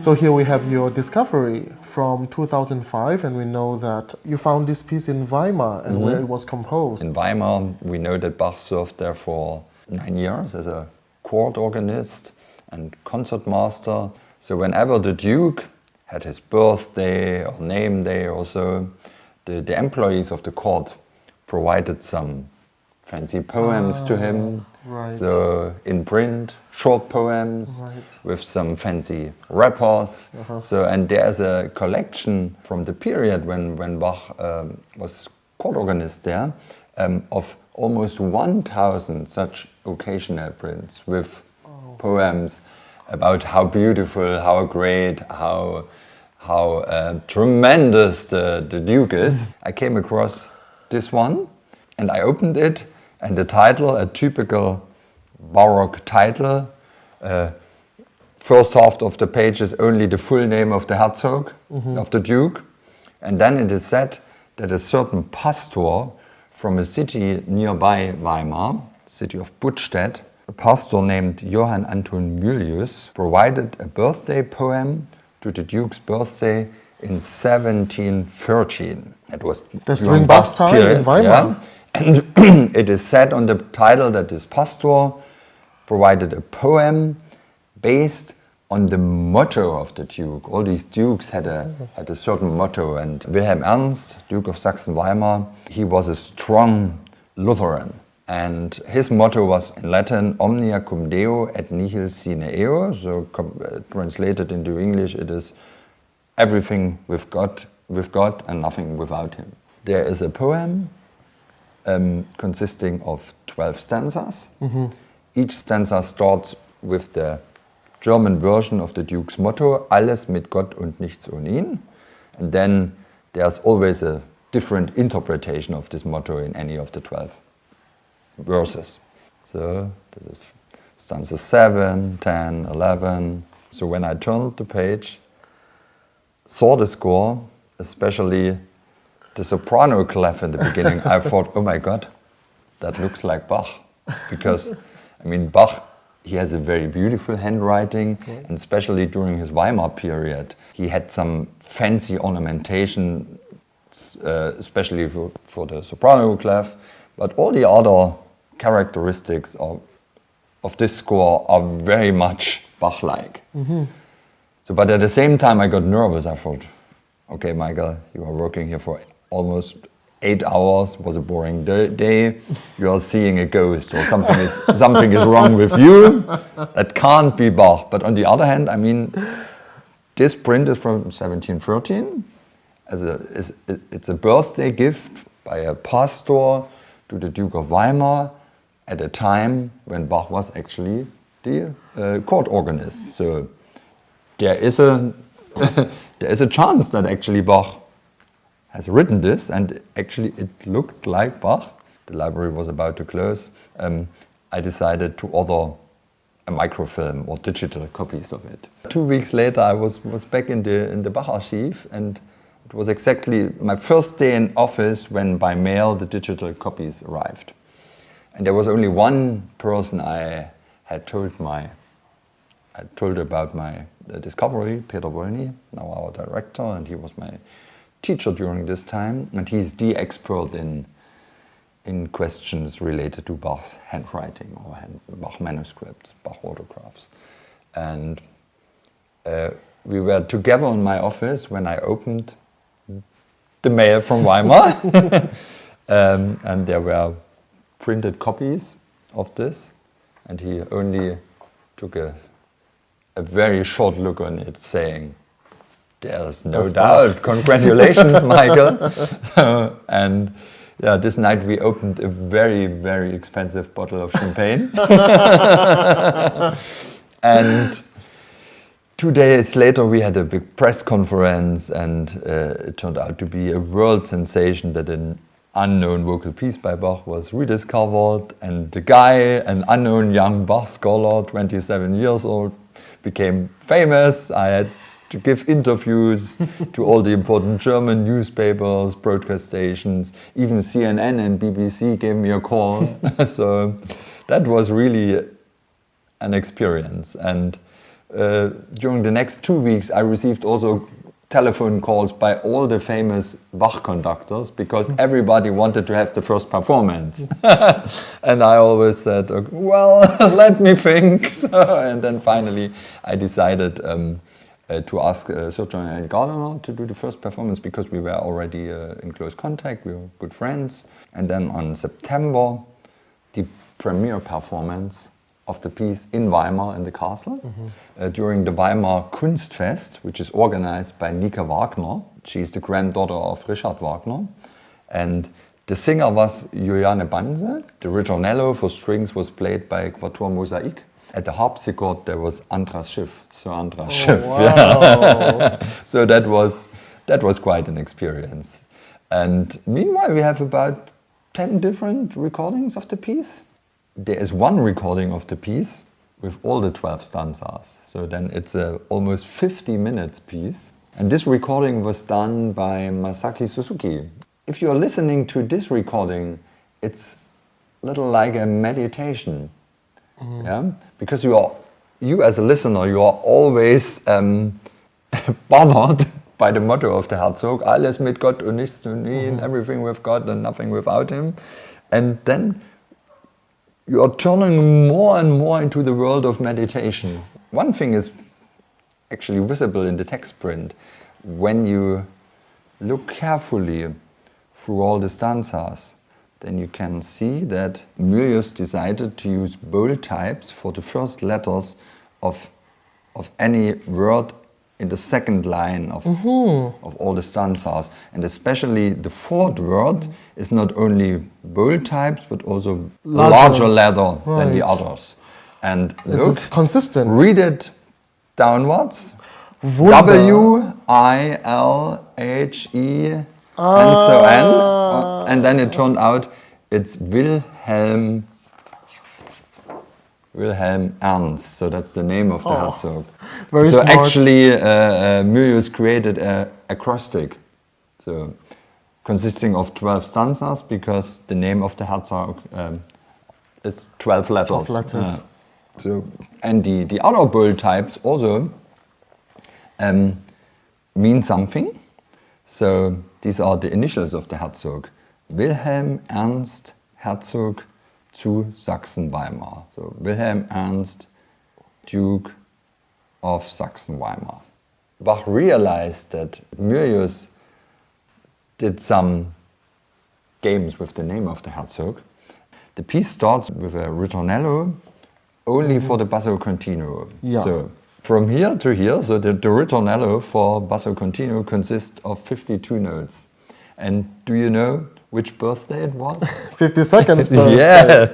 So here we have your discovery from 2005, and we know that you found this piece in Weimar and where it was composed. In Weimar, we know that Bach served there for 9 years as a court organist and concertmaster. So whenever the Duke had his birthday or name day or so, the employees of the court provided some fancy poems to him. Right. So in print, short poems with some fancy wrappers. So, and there's a collection from the period when Bach was court organist there of almost 1,000 such occasional prints with poems about how beautiful, how great, how tremendous the Duke is. I came across this one and I opened it, and the title, a typical Baroque title, first half of the page is only the full name of the Herzog, of the Duke, and then it is said that a certain pastor from a city nearby Weimar, city of Buttstedt, a pastor named Johann Anton Mylius, provided a birthday poem to the Duke's birthday in 1713. It was during Bach's time in Weimar. Yeah. And it is said on the title that this pastor provided a poem based on the motto of the Duke. All these dukes had a certain motto, and Wilhelm Ernst, Duke of Saxon-Weimar, he was a strong Lutheran. And his motto was in Latin, omnia cum Deo et nihil sine eo. So translated into English, it is everything with God and nothing without him. There is a poem consisting of 12 stanzas. Each stanza starts with the German version of the Duke's motto, alles mit Gott und nichts ohne ihn. And then there's always a different interpretation of this motto in any of the 12 verses. So this is stanza 7, 10, 11. So when I turned the page, saw the score, especially the soprano clef in the beginning, I thought, oh my God, that looks like Bach. Because, I mean, Bach, he has a very beautiful handwriting, and especially during his Weimar period, he had some fancy ornamentation, especially for the soprano clef, but all the other characteristics of this score are very much Bach-like. So, but at the same time, I got nervous. I thought, okay, Michael, you are working here for almost 8 hours. It was a boring day. You are seeing a ghost, or something is wrong with you. That can't be Bach. But on the other hand, I mean, this print is from 1713. It's a birthday gift by a pastor to the Duke of Weimar at a time when Bach was actually the court organist. So there is a chance that actually Bach has written this, and actually it looked like Bach. The library was about to close. I decided to order a microfilm or digital copies of it. 2 weeks later, I was back in the Bach archive, and it was exactly my first day in office when by mail the digital copies arrived. And there was only one person I told about my discovery, Peter Wollny, now our director, and he was my teacher during this time, and he's the expert in questions related to Bach's handwriting or Bach manuscripts, Bach autographs. And we were together in my office when I opened the mail from Weimar, and there were printed copies of this, and he only took a very short look on it, saying, "There's no doubt. Congratulations, Michael." And yeah, this night we opened a very, very expensive bottle of champagne. And 2 days later we had a big press conference, and it turned out to be a world sensation that an unknown vocal piece by Bach was rediscovered, and the guy, an unknown young Bach scholar, 27 years old, became famous. I had to give interviews to all the important German newspapers, broadcast stations, even CNN and BBC gave me a call. So that was really an experience. And during the next 2 weeks, I received also telephone calls by all the famous Bach conductors because everybody wanted to have the first performance. And I always said, okay, well, let me think. And then finally I decided to ask Sergio and Gardner to do the first performance because we were already in close contact, we were good friends. And then on September, the premiere performance of the piece in Weimar in the castle during the Weimar Kunstfest, which is organized by Nika Wagner. She's the granddaughter of Richard Wagner. And the singer was Juliane Banse. The ritornello for strings was played by Quatuor Mosaik. At the harpsichord there was Andras Schiff, Sir Andras Schiff. Wow. Yeah. So that was quite an experience. And meanwhile we have about 10 different recordings of the piece. There is one recording of the piece with all the 12 stanzas. So then it's a almost 50 minutes piece. And this recording was done by Masaki Suzuki. If you're listening to this recording, it's a little like a meditation. Yeah? Because you as a listener, you are always bothered by the motto of the Herzog, alles mit Gott und nichts ohne ihn, everything with God and nothing without him. And then you are turning more and more into the world of meditation. One thing is actually visible in the text print. When you look carefully through all the stanzas, then you can see that Myrius decided to use bold types for the first letters of any word in the second line of all the stanzas. And especially the fourth word is not only bold types, but also larger letter than the others. And look, it's consistent. Read it downwards. Wunder. W-I-L-H-E and so on. And then it turned out it's Wilhelm Ernst, so that's the name of the Herzog. Very so smart. actually, Myrius created an acrostic, so consisting of 12 stanzas because the name of the Herzog is 12 letters. 12 letters. So, and the other bold types also mean something. So these are the initials of the Herzog. Wilhelm Ernst Herzog zu Sachsen-Weimar. So Wilhelm Ernst, Duke of Sachsen-Weimar. Bach realized that Myrius did some games with the name of the Herzog. The piece starts with a ritornello only for the basso continuo. Yeah. So from here to here, so the ritornello for basso continuo consists of 52 notes. And do you know which birthday it was? 52nd birthday. Yeah.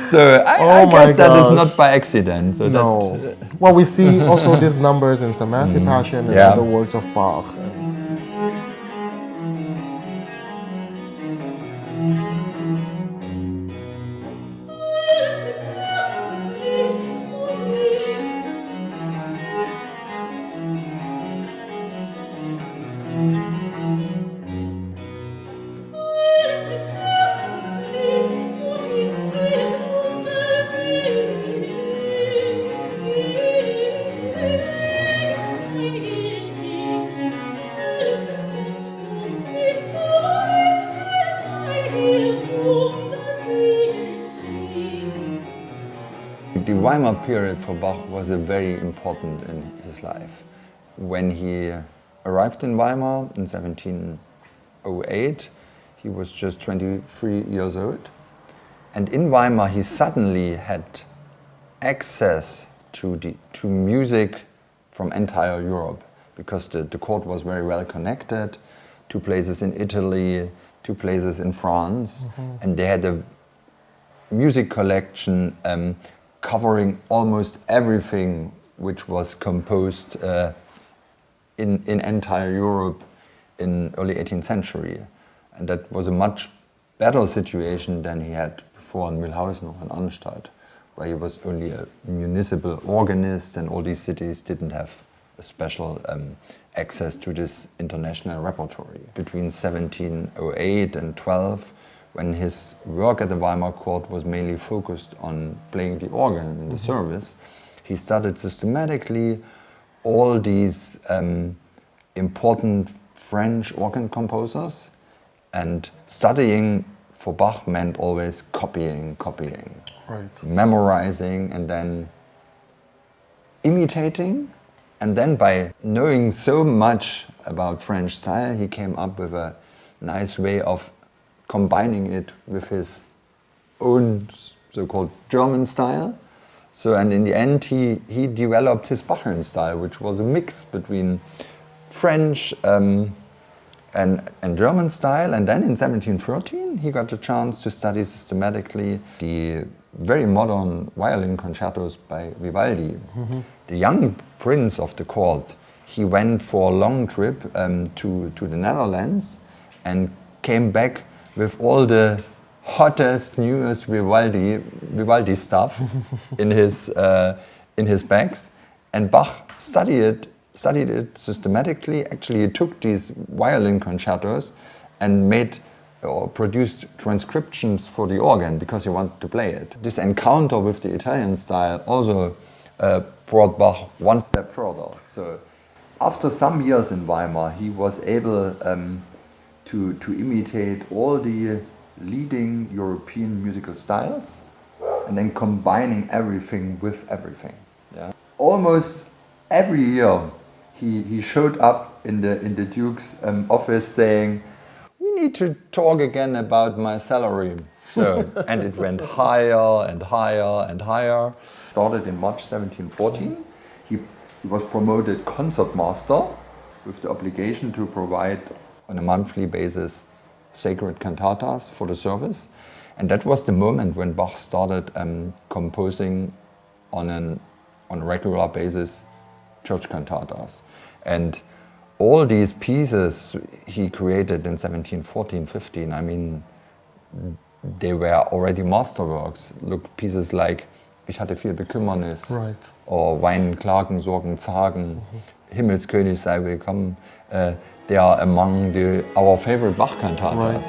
So I guess that is gosh. not by accident. So No. Well, we see also these numbers in Samathy Passion and other works of Bach. The Weimar period for Bach was very important in his life. When he arrived in Weimar in 1708, he was just 23 years old. And in Weimar he suddenly had access to music from entire Europe because the court was very well connected, 2 places in Italy, 2 places in France, and they had a music collection covering almost everything which was composed in entire Europe in early 18th century. And that was a much better situation than he had before in Mühlhausen or in Arnstadt, where he was only a municipal organist and all these cities didn't have a special access to this international repertory. Between 1708 and 12, when his work at the Weimar court was mainly focused on playing the organ in the service, he studied systematically all these important French organ composers, and studying for Bach meant always copying, Right. memorizing, and then imitating. And then by knowing so much about French style, he came up with a nice way of combining it with his own so-called German style. So, and in the end, he developed his Bachian style, which was a mix between French and German style. And then in 1713, he got the chance to study systematically the very modern violin concertos by Vivaldi. Mm-hmm. The young prince of the court, he went for a long trip to the Netherlands and came back with all the hottest, newest Vivaldi stuff in his bags. And Bach studied it systematically. Actually, he took these violin concertos and made or produced transcriptions for the organ because he wanted to play it. This encounter with the Italian style also brought Bach one step further. So after some years in Weimar, he was able to imitate all the leading European musical styles and then combining everything with everything. Yeah. Almost every year he showed up in the Duke's office saying, "We need to talk again about my salary." So, and it went higher and higher and higher. Started in March 1714. He was promoted concertmaster with the obligation to provide on a monthly basis sacred cantatas for the service. And that was the moment when Bach started composing on a regular basis church cantatas. And all these pieces he created in 1714, 15, I mean, they were already masterworks. Look, pieces like Ich hatte viel Bekümmernis, right, or Weinen, Klagen, Sorgen, Zagen, Himmelskönig sei willkommen. They are among our favorite Bach cantatas. Right.